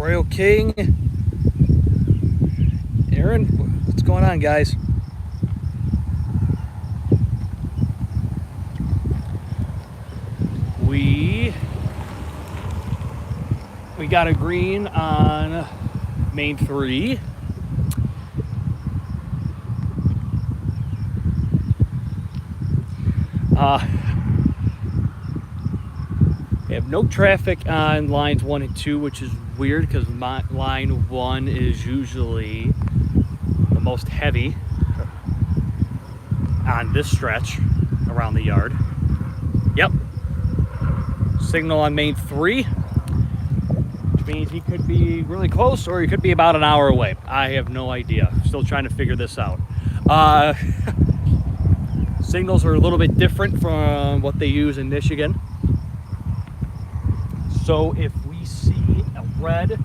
Royal King. Aaron, what's going on, guys? We got a green on main 3. We have no traffic on lines 1 and 2, which is weird because line 1 is usually the most heavy on this stretch around the yard. Yep. Signal on main 3, which means he could be really close or he could be about an hour away. I have no idea. Still trying to figure this out. Signals are a little bit different from what they use in Michigan. So if we see a red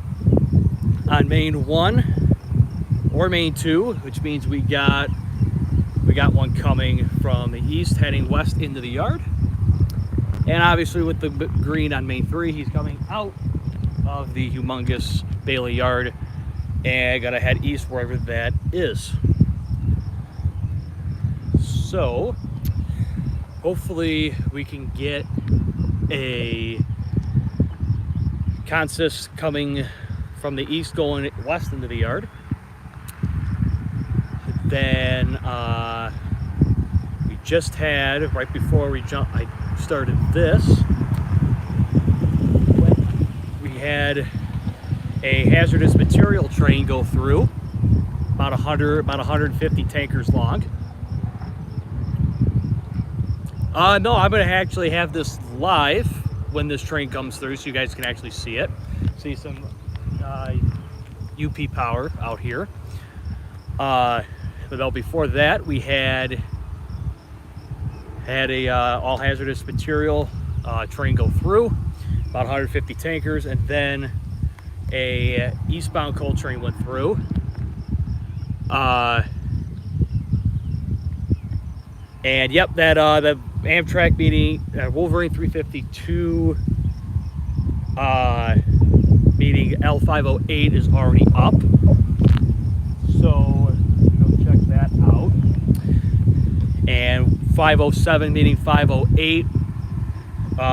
on main 1 or main 2, which means we got one coming from the east heading west into the yard. And obviously with the green on main 3, he's coming out of the humongous Bailey yard and gotta head east wherever that is. So hopefully we can get a consist coming from the east going west into the yard. Then we just had, right before I started this, we had a hazardous material train go through, about 150 tankers long. No, I'm going to actually have this live when this train comes through so you guys can actually see it. See some UP power out here. But before that, we had a all hazardous material train go through, about 150 tankers, and then a eastbound coal train went through. And yep, that the Amtrak meeting, Wolverine 352 meeting L508 is already up. So go check that out. And 507 meeting 508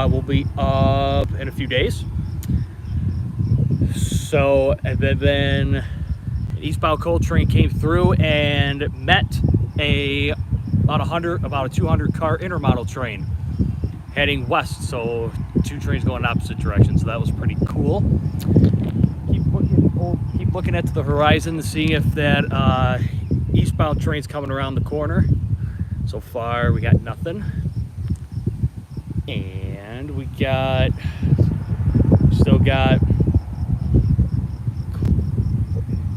will be up in a few days. So, and then an eastbound coal train came through and met about a 200 car intermodal train heading west. So 2 trains going in opposite directions. So that was pretty cool. Keep looking at the horizon to see if that eastbound train's coming around the corner. So far we got nothing. And we still got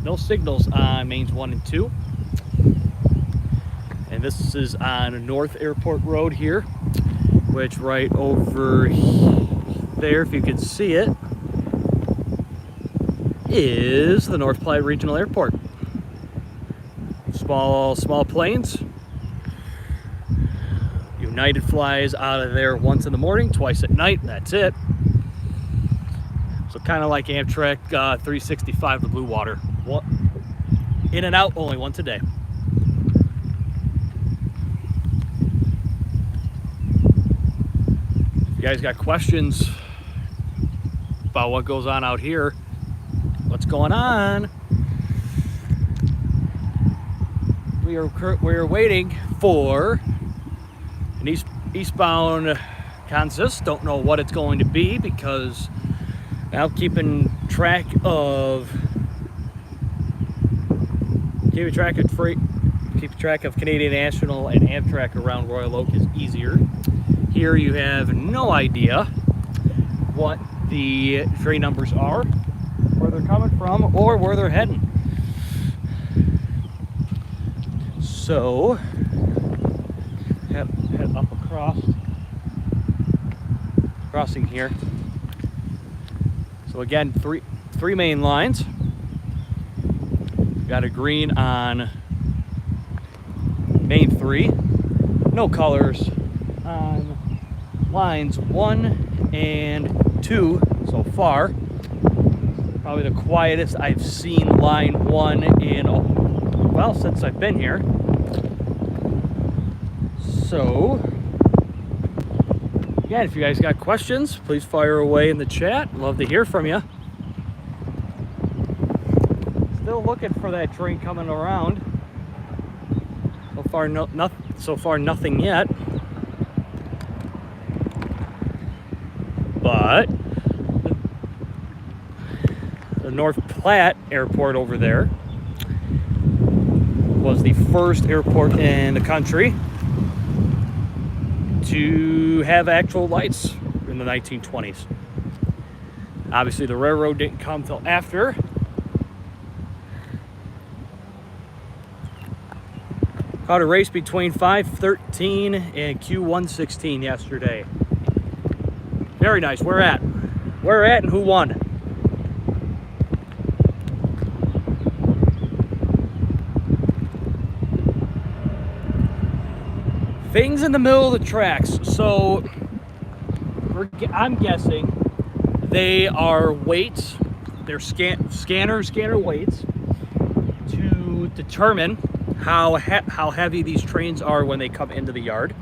no signals on mains 1 and 2. And this is on North Airport Road here, which right over there, if you can see it, is the North Platte Regional Airport. Small planes. United flies out of there once in the morning, twice at night. That's it. So kind of like Amtrak 365, the Blue Water. In and out, only once a day. If you guys got questions about what goes on out here, what's going on? We are waiting for an eastbound consist. Don't know what it's going to be because now keeping track of Canadian National and Amtrak around Royal Oak is easier. Here you have no idea what the train numbers are, where they're coming from, or where they're heading. So head up crossing here. So again, three main lines. Got a green on main 3. No colors on lines 1 and 2 so far. Probably the quietest I've seen line 1 in, well, since I've been here. So, yeah, if you guys got questions, please fire away in the chat. Love to hear from you. Still looking for that train coming around. So far, nothing yet. But the North Platte airport over there was the first airport in the country to have actual lights in the 1920s. Obviously, the railroad didn't come till after. Caught a race between 513 and Q116 yesterday. Very nice. Where at? Where at and who won? Things in the middle of the tracks. So I'm guessing they are weights. They're scanner weights to determine how heavy these trains are when they come into the yard.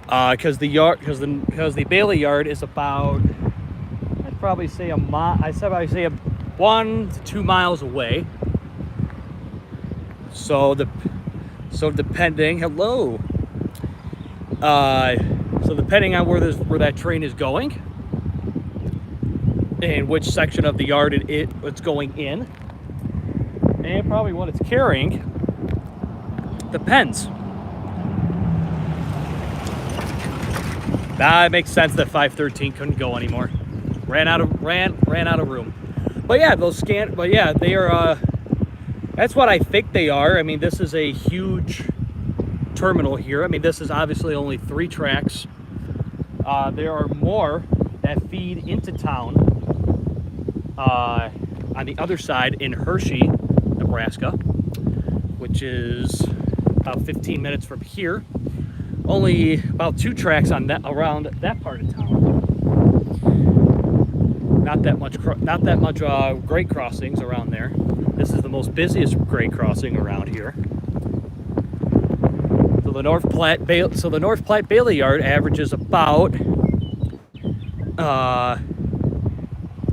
Because the Bailey yard is about, I'd probably say a mile. I said I'd say 1 to 2 miles away. So depending, hello. So depending on where that train is going, and which section of the yard it's going in, and probably what it's carrying, depends. It makes sense that 513 couldn't go anymore. Ran out of room. But yeah, they are. That's what I think they are. I mean, this is a huge terminal here. I mean, this is obviously only 3 tracks. There are more that feed into town on the other side in Hershey, Nebraska, which is about 15 minutes from here. Only about 2 tracks on that around that part of town. Not that much grade crossings around there. This is the most busiest grade crossing around here. So the North Platte Bailey yard averages about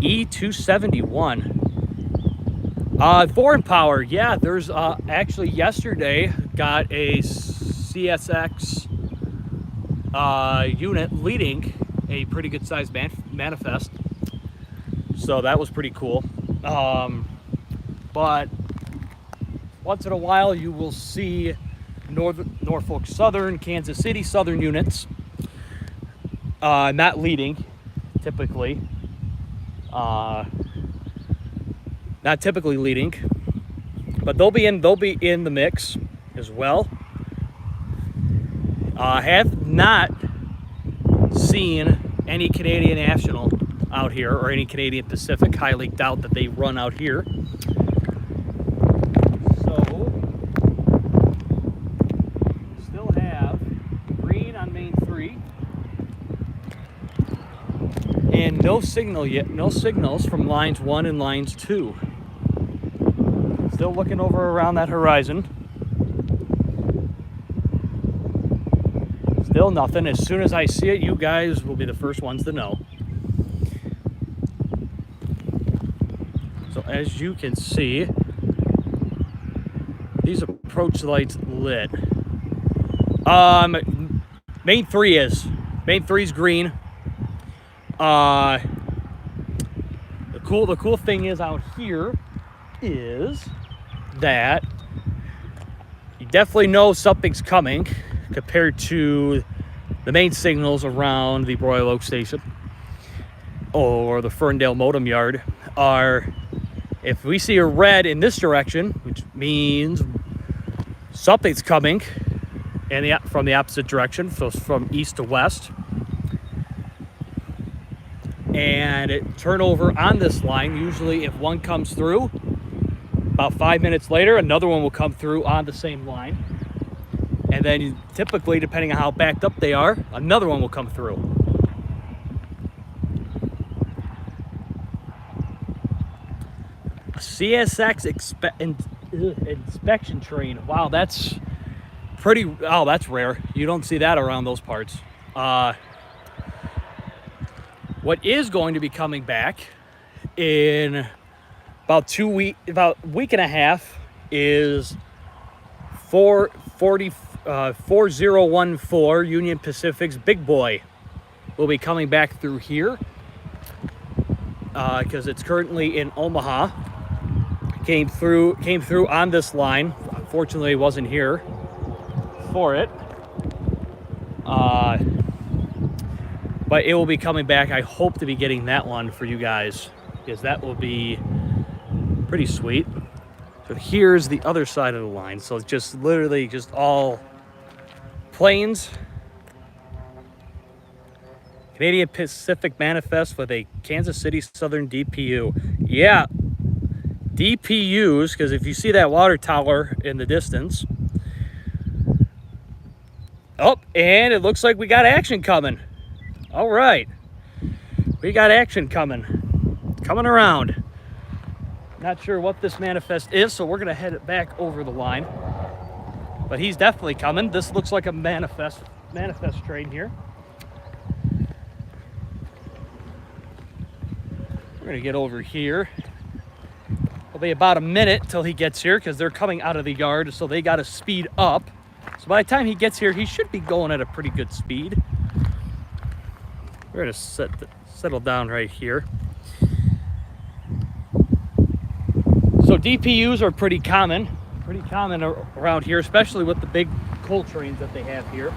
E271. Foreign power, yeah. There's actually yesterday got a CSX unit leading a pretty good sized manifest, so that was pretty cool. But once in a while you will see Norfolk Southern, Kansas City Southern units not leading typically, not typically leading, but they'll be in the mix as well. Have not seen any Canadian National out here or any Canadian Pacific. Highly doubt that they run out here. So still have green on main 3 and no signal yet. No signals from lines 1 and lines 2. Still looking over around that horizon. Still nothing. As soon as I see it, you guys will be the first ones to know. So as you can see, these approach lights lit. Main 3 is. Main 3's green. The cool thing is out here is that you definitely know something's coming compared to the main signals around the Royal Oak Station or the Ferndale Modem Yard. Are, if we see a red in this direction, which means something's coming from the opposite direction, so from east to west, and it turn over on this line. Usually if one comes through, about 5 minutes later, another one will come through on the same line. And then typically, depending on how backed up they are, another one will come through. CSX inspection train. Wow, that's pretty. Oh, that's rare. You don't see that around those parts. What is going to be coming back in about about a week and a half is 4014 Union Pacific's Big Boy will be coming back through here because it's currently in Omaha. Came through on this line. Unfortunately, it wasn't here for it. But it will be coming back. I hope to be getting that one for you guys because that will be pretty sweet. So here's the other side of the line. So it's just literally just all planes. Canadian Pacific Manifest with a Kansas City Southern DPU. Yeah, DPUs, because if you see that water tower in the distance. Oh, and it looks like we got action coming. All right. We got action coming around. Not sure what this manifest is, so we're going to head it back over the line. But he's definitely coming. This looks like a manifest train here. We're going to get over here. It'll be about a minute till he gets here because they're coming out of the yard, so they got to speed up. So by the time he gets here, he should be going at a pretty good speed. We're going to settle down right here. So DPUs are pretty common around here, especially with the big coal trains that they have here.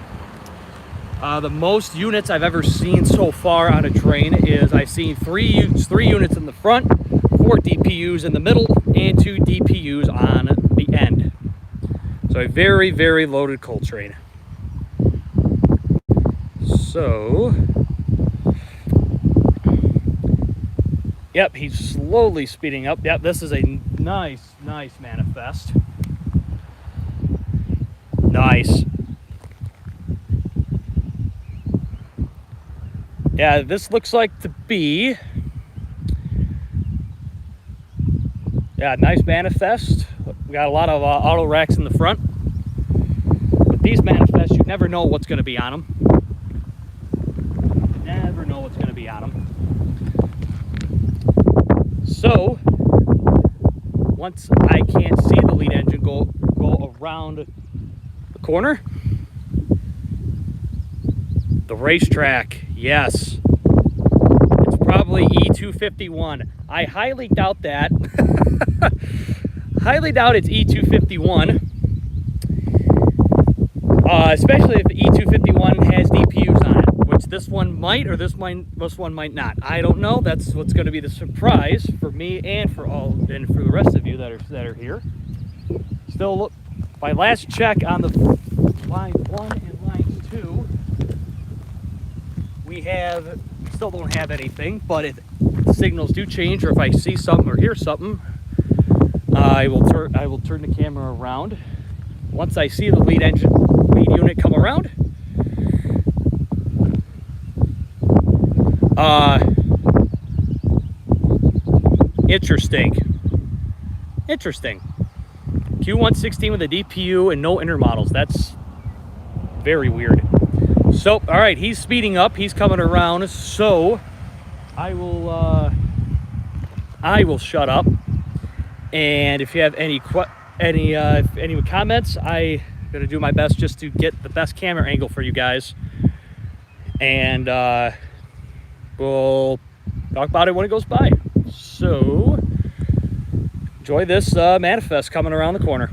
The most units I've ever seen so far on a train is I've seen three units in the front, 4 DPUs in the middle, and 2 DPUs on the end. So a very, very loaded coal train. So, yep, he's slowly speeding up. Yep, this is a nice manifest. Nice. Yeah, this looks like to be, nice manifest. We got a lot of auto racks in the front. With these manifests, you never know what's going to be on them. You never know what's going to be on them. So, once I can't see the lead engine go around the corner, the racetrack, yes. It's probably E251. I highly doubt that. Highly doubt it's E251. Especially if the E251 has DPUs on it, which this one might, or this one might not. I don't know. That's what's going to be the surprise for me and for the rest of you that are here. Still, look, my last check on the line 1 and line 2, we still don't have anything. But if the signals do change, or if I see something or hear something, I will turn the camera around. Once I see the lead unit come around, interesting. Q116 with a DPU and no intermodals. That's very weird. So, all right, he's speeding up. He's coming around. So, I will shut up. And if you have any comments, I'm gonna do my best just to get the best camera angle for you guys. And we'll talk about it when it goes by. So, enjoy this manifest coming around the corner.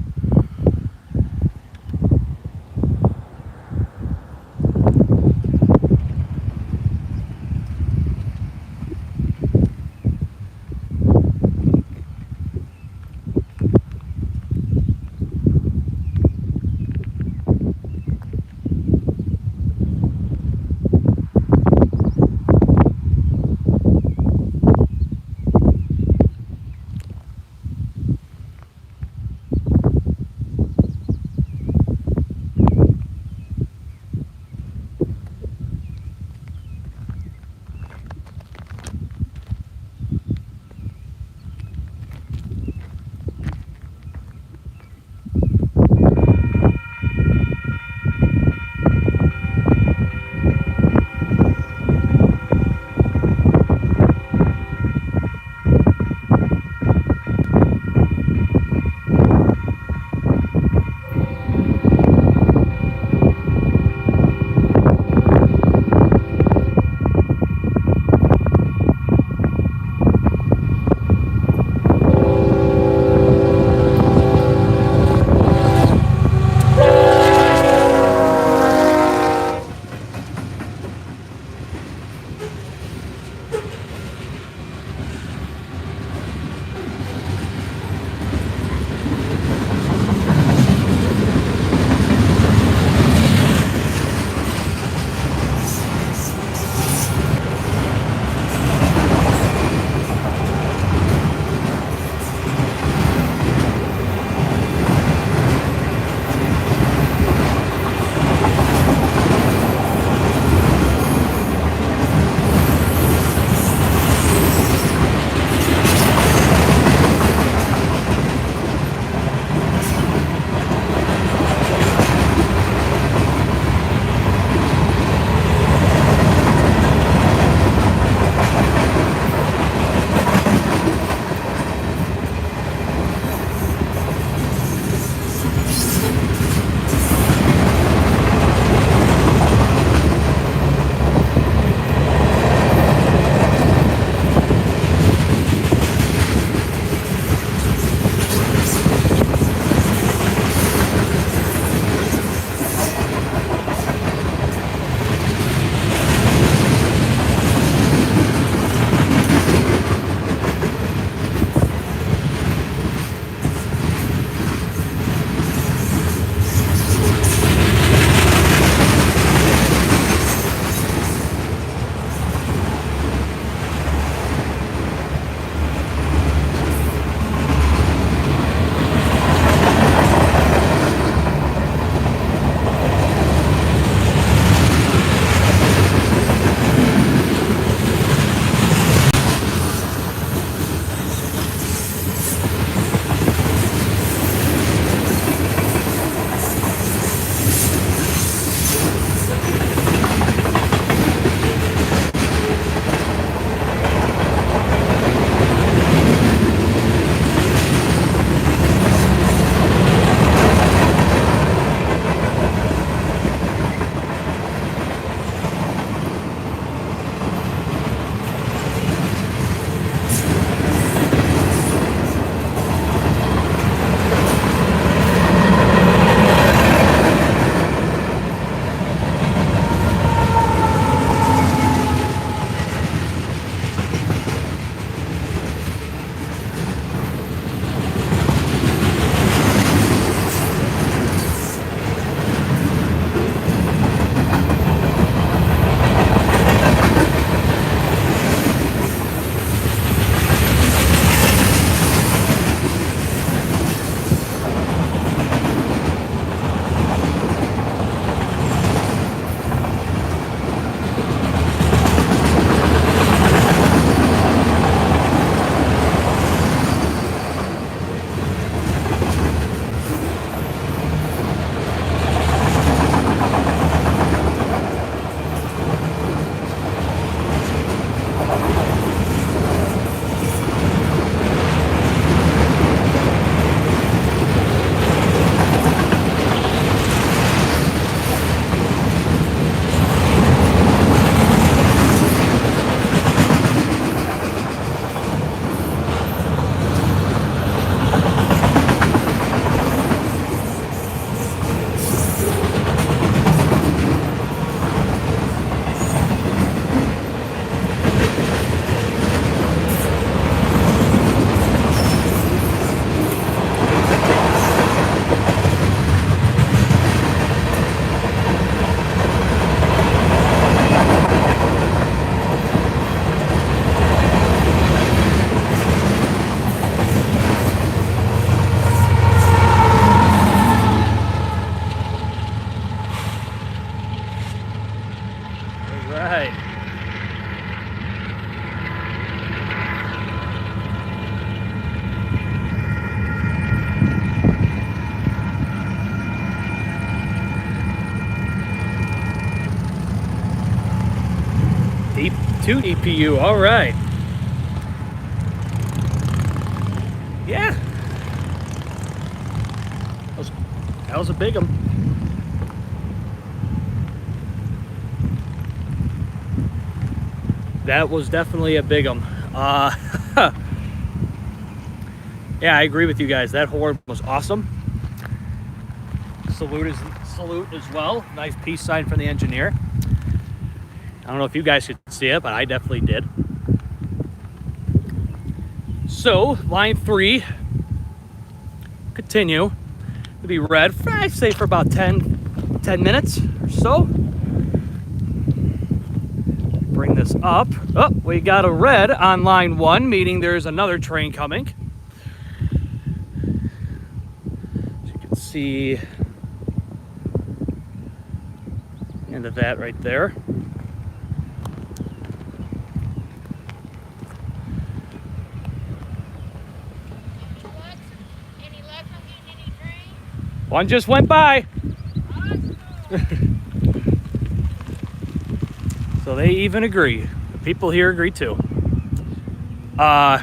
2 DPU. All right. Yeah. That was a big one. That was definitely a big one. Yeah, I agree with you guys. That horn was awesome. Salute as well. Nice peace sign from the engineer. I don't know if you guys could see it, but I definitely did. So, line 3, continue to be read for, I'd say, for about 10 minutes or so. Bring this up. Oh, we got a red on line 1, meaning there's another train coming. As you can see, end of that right there. One just went by. So they even agree. The people here agree too. All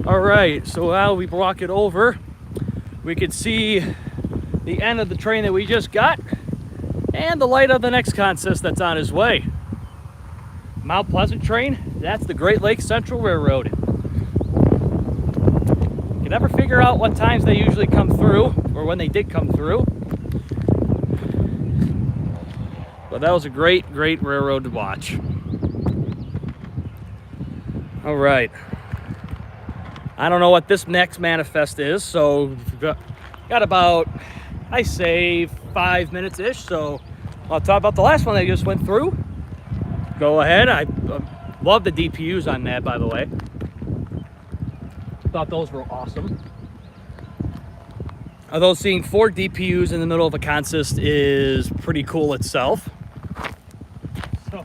right, so while we walk it over, we can see the end of the train that we just got and the light of the next consist that's on his way. Mount Pleasant train, that's the Great Lakes Central Railroad. You never figure out what times they usually come through, or when they did come through. But that was a great railroad to watch. All right. I don't know what this next manifest is, so we've got about, I say, 5 minutes-ish, so I'll talk about the last one that just went through. Go ahead. I love the DPUs on that, by the way. Thought those were awesome. Although seeing 4 DPUs in the middle of a consist is pretty cool itself. So,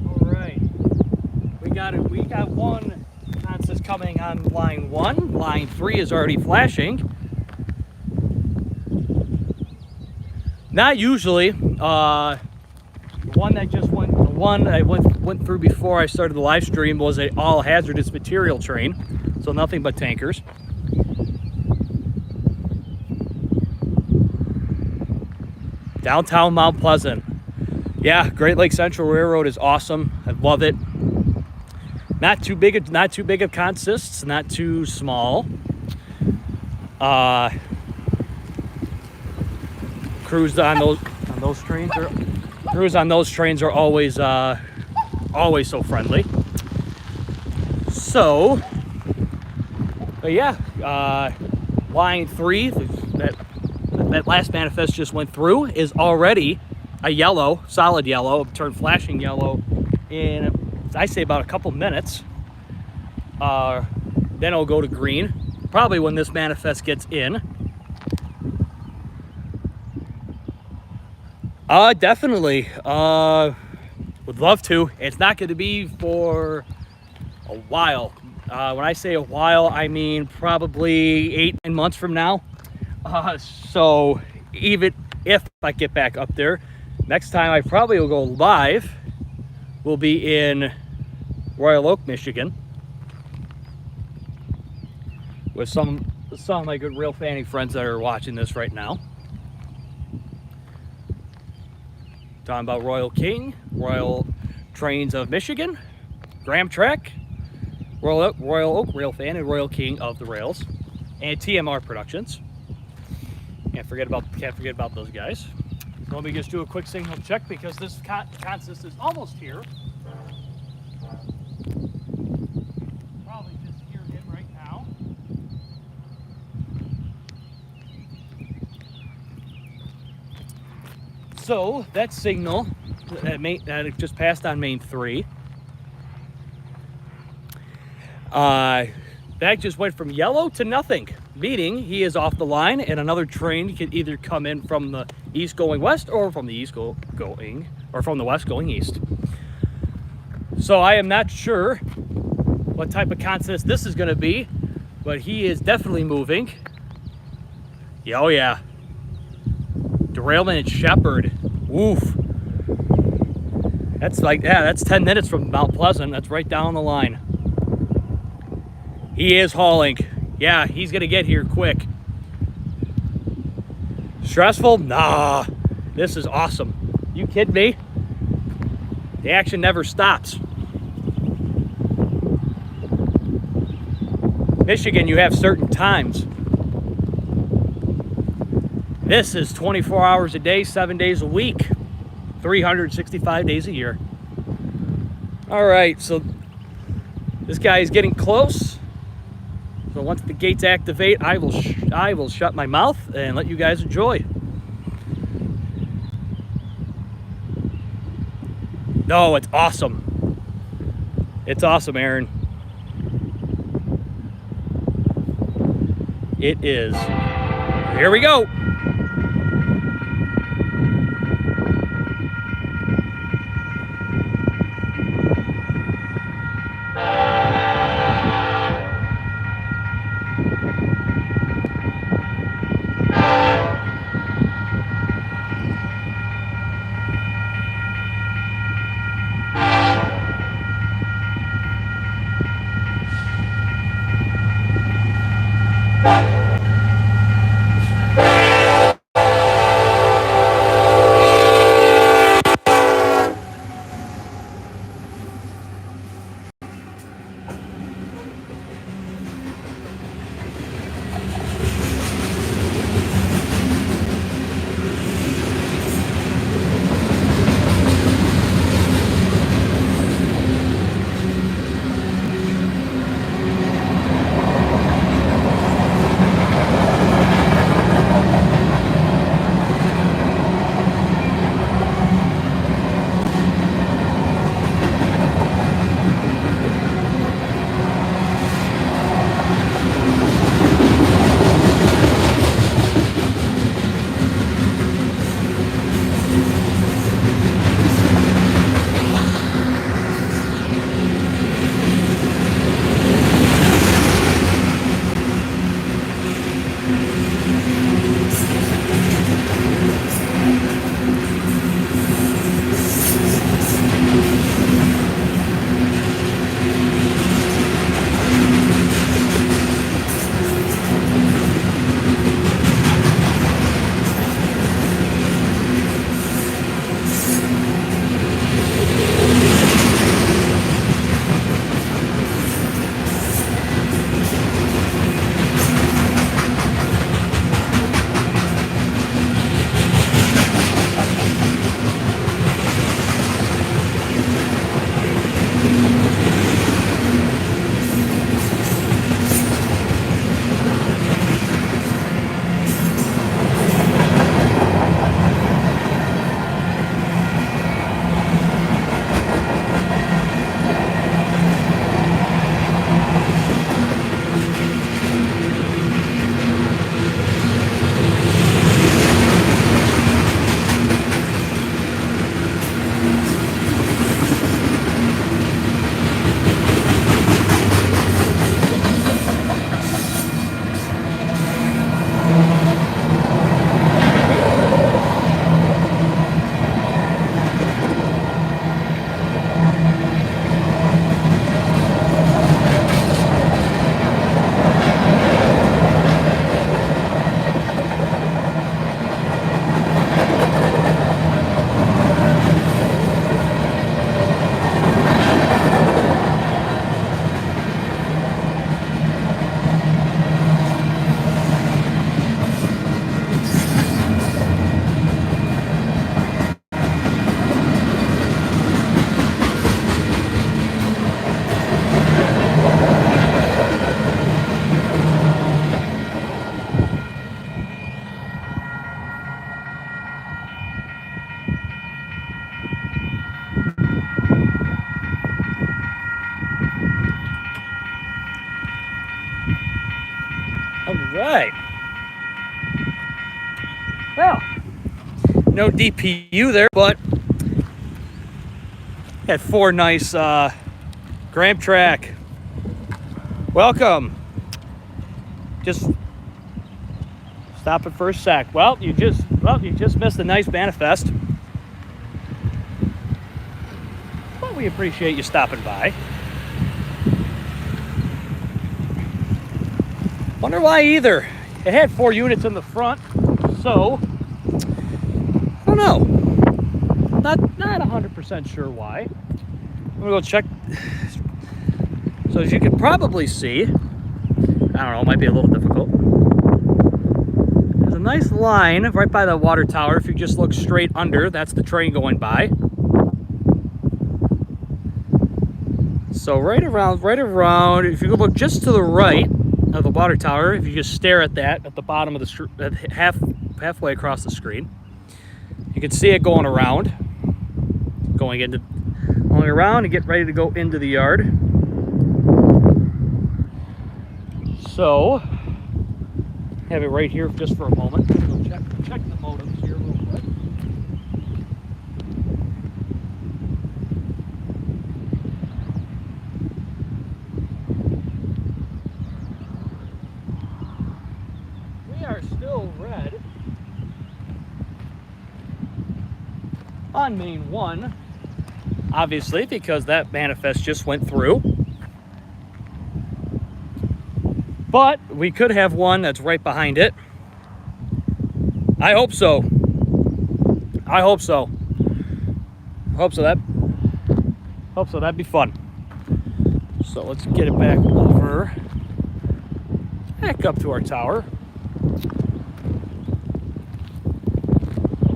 all right, we got one consist coming on line 1. Line 3 is already flashing. Not usually. One I went through before I started the live stream was a all hazardous material train, so nothing but tankers. Downtown Mount Pleasant. Yeah, Great Lakes Central Railroad is awesome. I love it. Not too big of consists, not too small. Crews on those trains are always so friendly. So, but yeah, line 3 that last manifest just went through is already a yellow, solid yellow, turned flashing yellow in, I say, about a couple minutes. Then it'll go to green, probably when this manifest gets in. Definitely. Would love to. It's not going to be for a while. When I say a while, I mean probably 8-9 months from now. So even if I get back up there, next time I probably will go live will be in Royal Oak, Michigan, with some of my good Railfanning friends that are watching this right now. Talking about Royal King, Royal Trains of Michigan, Graham Track, Royal Oak, Railfanning, and Royal King of the Rails, and TMR Productions. Can't forget about those guys. So let me just do a quick signal check because this consist is almost here. Probably just hear him right now. So that signal that it just passed on main 3. That just went from yellow to nothing, meaning he is off the line, and another train can either come in from the east going west, or from the east from the west going east. So I am not sure what type of consist this is going to be, but he is definitely moving. Yeah, oh yeah. Derailment at Shepherd. Oof. That's like, yeah, that's 10 minutes from Mount Pleasant. That's right down the line. He is hauling. Yeah, he's gonna get here quick. Stressful? Nah. This is awesome. You kidding me? The action never stops. Michigan, you have certain times. This is 24 hours a day, 7 days a week, 365 days a year. All right, so this guy is getting close. So once the gates activate, I will shut my mouth and let you guys enjoy. No, it's awesome. It's awesome, Aaron. It is. Here we go. All right. Well, no DPU there, but had 4 nice Gram Track. Welcome. Just Stop it for a sec. Well, you just missed a nice manifest. But we appreciate you stopping by. Wonder why either. It had 4 units in the front, so I don't know. Not 100% sure why. I'm gonna go check. So as you can probably see, I don't know, it might be a little difficult. There's a nice line right by the water tower. If you just look straight under, that's the train going by. So right around, if you look just to the right of the water tower, if you just stare at that at the bottom of the halfway across the screen, you can see it going around, going around and get ready to go into the yard. So have it right here just for a moment. We'll check the modems here real quick. We are still red on main 1, obviously, because that manifest just went through. But we could have one that's right behind it. I hope so. Hope so. That'd be fun. So let's get it back up to our tower.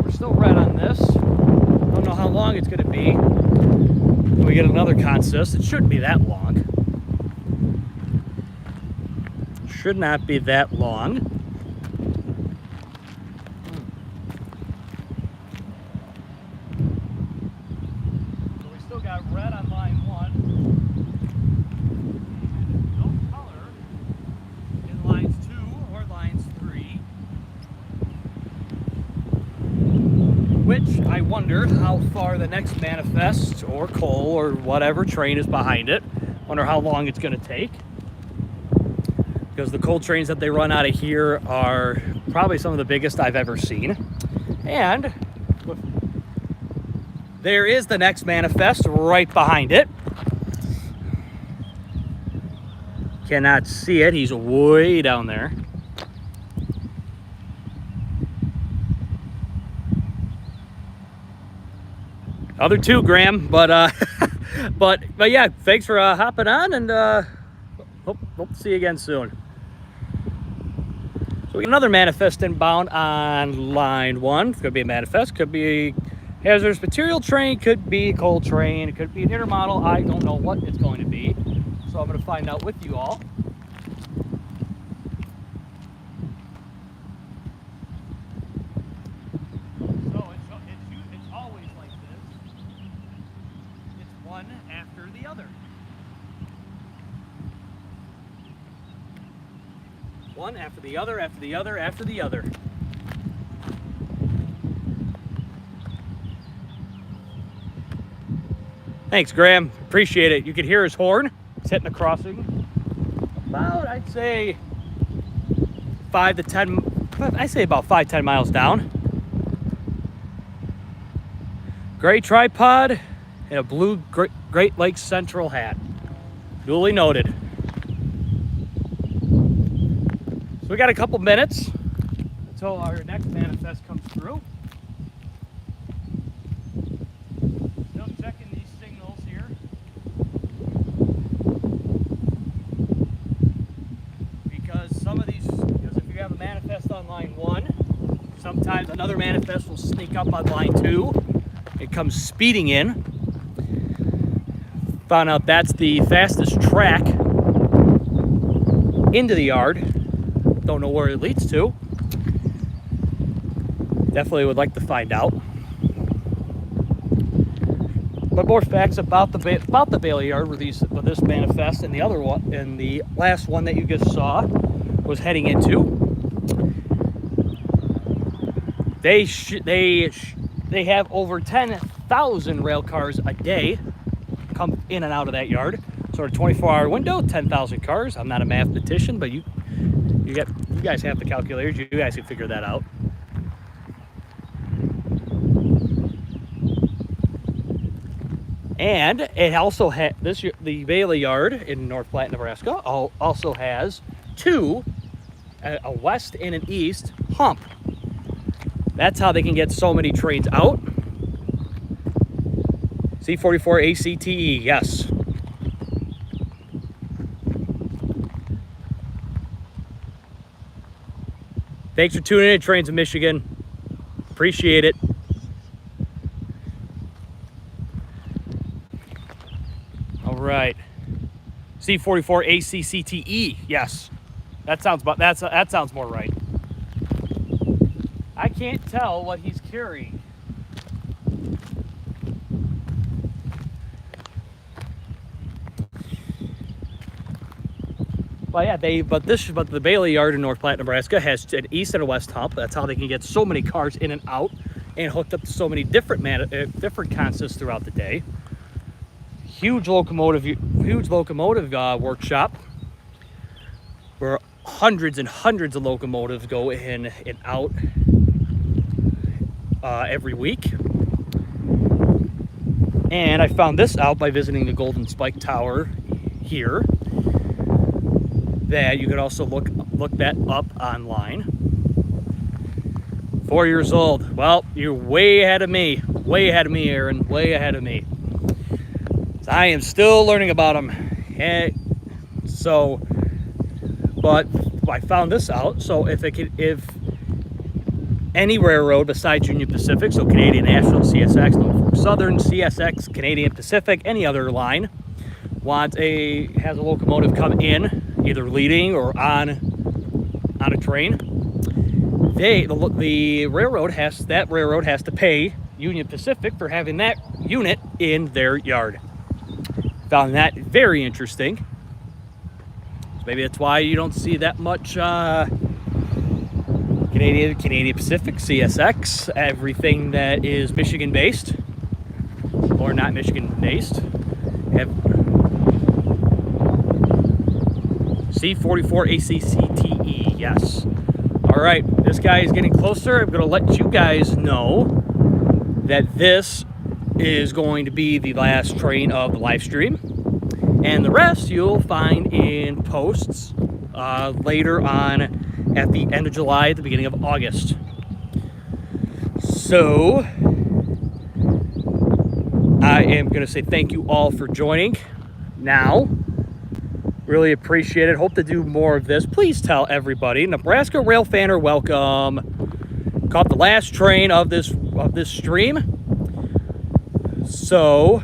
We're still red on this. Don't know how long it's going to be. When we get another consist, it shouldn't be that long. Should not be that long. So we still got red on line 1. No color in lines 2 or lines 3. Which I wonder how far the next manifest or coal or whatever train is behind it. Wonder how long it's going to take. Because the coal trains that they run out of here are probably some of the biggest I've ever seen. And there is the next manifest right behind it. Cannot see it. He's way down there. Other 2, Graham, but yeah, thanks for hopping on, and hope to see you again soon. So we got another manifest inbound on line 1. Could be a manifest, could be a hazardous material train, could be a coal train, it could be an intermodal. I don't know what it's going to be, so I'm going to find out with you all. So it's always like this. It's one after the other. One after the other, after the other, after the other. Thanks, Graham. Appreciate it. You could hear his horn. It's hitting the crossing. About, I'd say, 5-10 miles down. Gray tripod and a blue Great Lakes Central hat. Duly noted. So we got a couple minutes until our next manifest comes through. Still checking these signals here. Because if you have a manifest on line 1, sometimes another manifest will sneak up on line 2. It comes speeding in. Found out that's the fastest track into the yard. Don't know where it leads to. Definitely would like to find out. But more facts about the Bailey Yard with this manifest and the other one, and the last one that you just saw was heading into. They have over 10,000 rail cars a day come in and out of that yard. So a 24-hour window, 10,000 cars. I'm not a mathematician, but You guys have the calculators. You guys can figure that out. And it also had the Bailey Yard in North Platte, Nebraska also has two, a west and an east hump. That's how they can get so many trains out. C44 ACTE, yes. Thanks for tuning in, Trains of Michigan. Appreciate it. All right. C44 ACCTE, yes. That sounds more right. I can't tell what he's carrying. But yeah, but the Bailey Yard in North Platte, Nebraska has an east and a west hump. That's how they can get so many cars in and out and hooked up to so many different consists throughout the day. Huge locomotive workshop where hundreds and hundreds of locomotives go in and out every week. And I found this out by visiting the Golden Spike Tower here, that you could also look that up online. 4 years old. Well, you're way ahead of me. Way ahead of me, Aaron. Way ahead of me. I am still learning about them. But I found this out. So if any railroad besides Union Pacific, so Canadian National, CSX, Norfolk Southern, CSX, Canadian Pacific, any other line, has a locomotive come in, either leading or on a train, the railroad has to pay Union Pacific for having that unit in their yard. Found that very interesting. So maybe that's why you don't see that much Canadian Pacific, CSX, everything that is Michigan based or not Michigan based have C44 ACCTE, yes. All right, this guy is getting closer. I'm going to let you guys know that this is going to be the last train of the live stream. And the rest you'll find in posts later on at the end of July, at the beginning of August. So I am going to say thank you all for joining now. Really appreciate it. Hope to do more of this. Please tell everybody. Nebraska Railfanner, welcome. Caught the last train of this stream. So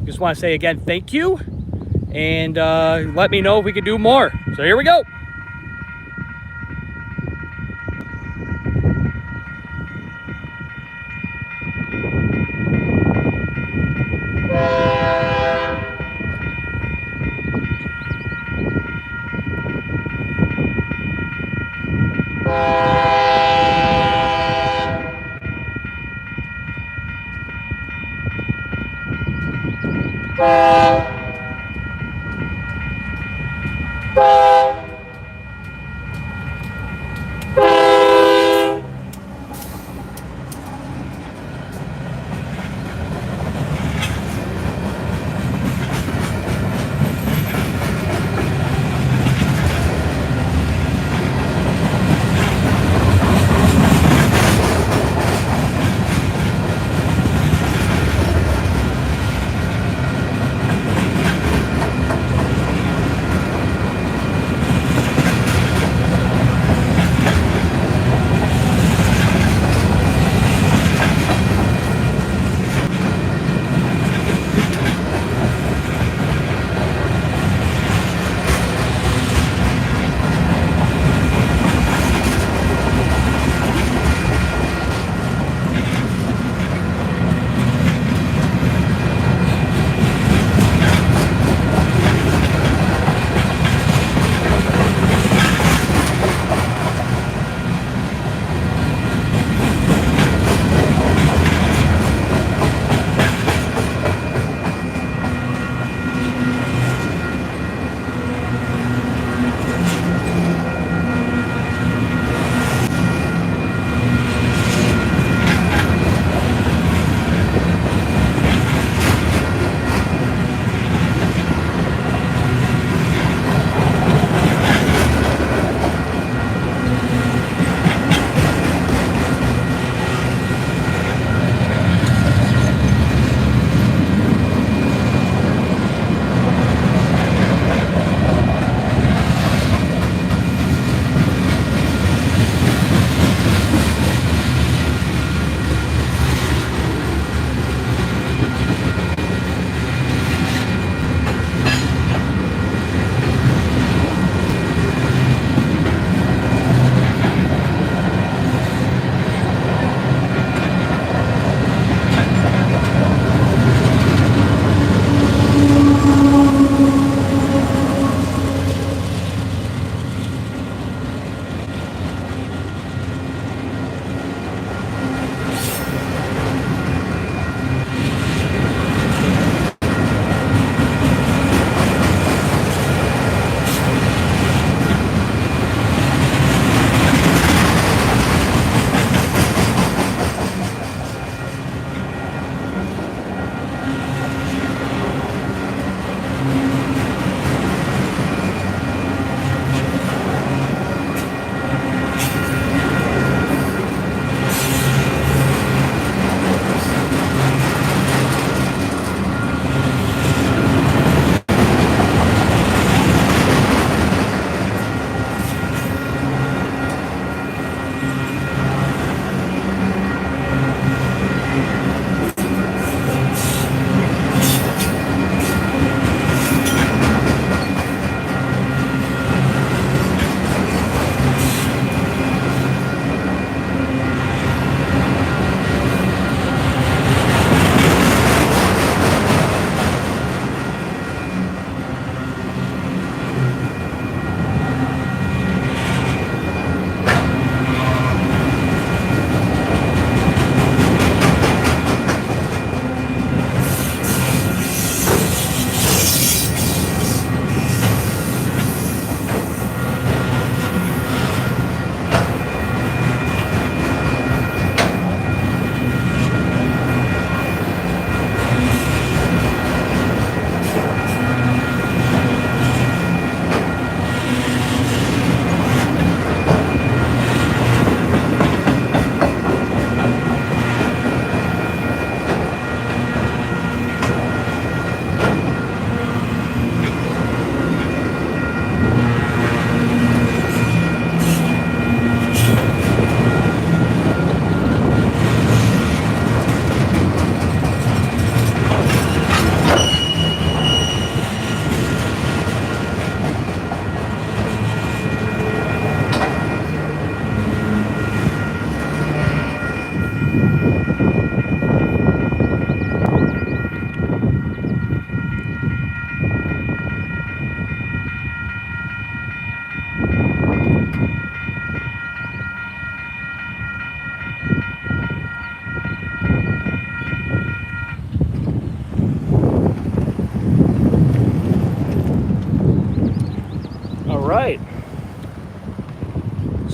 just want to say again, thank you. And let me know if we can do more. So here we go.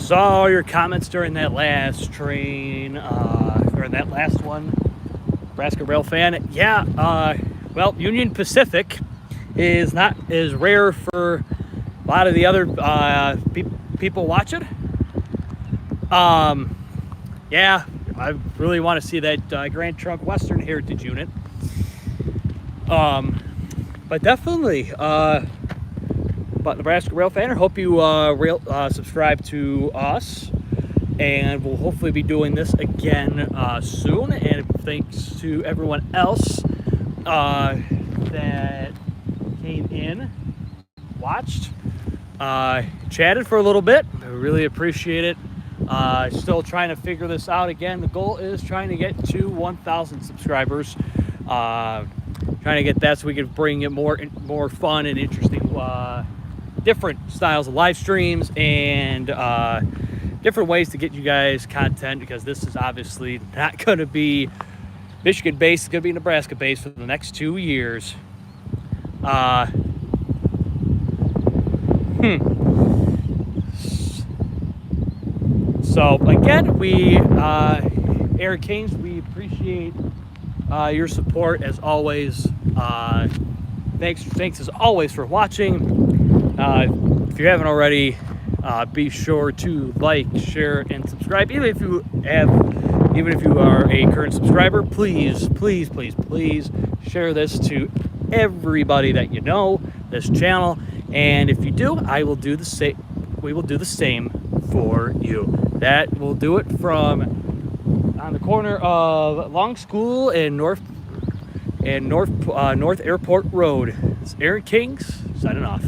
saw your comments during that last train, or that last one, Nebraska Railfan. Yeah, well, Union Pacific is not as rare for a lot of the other people watching. Yeah, I really want to see that Grand Trunk Western Heritage Unit. But definitely, but Nebraska Railfanner, hope you subscribe to us, and we'll hopefully be doing this again soon. And thanks to everyone else that came in, watched, chatted for a little bit. I really appreciate it. Still trying to figure this out. Again, the goal is trying to get to 1,000 subscribers. Trying to get that so we can bring it more fun and interesting, different styles of live streams and different ways to get you guys content, because this is obviously not going to be Michigan based. It's going to be Nebraska based for the next 2 years. So again, we Eric Kings, we appreciate your support as always. Thanks as always for watching. If you haven't already, be sure to like, share, and subscribe. Even if you are a current subscriber, please share this to everybody that you know, this channel. And if you do, I will do the same. We will do the same for you. That will do it from on the corner of Long School and North Airport Road. It's Eric Kings signing off.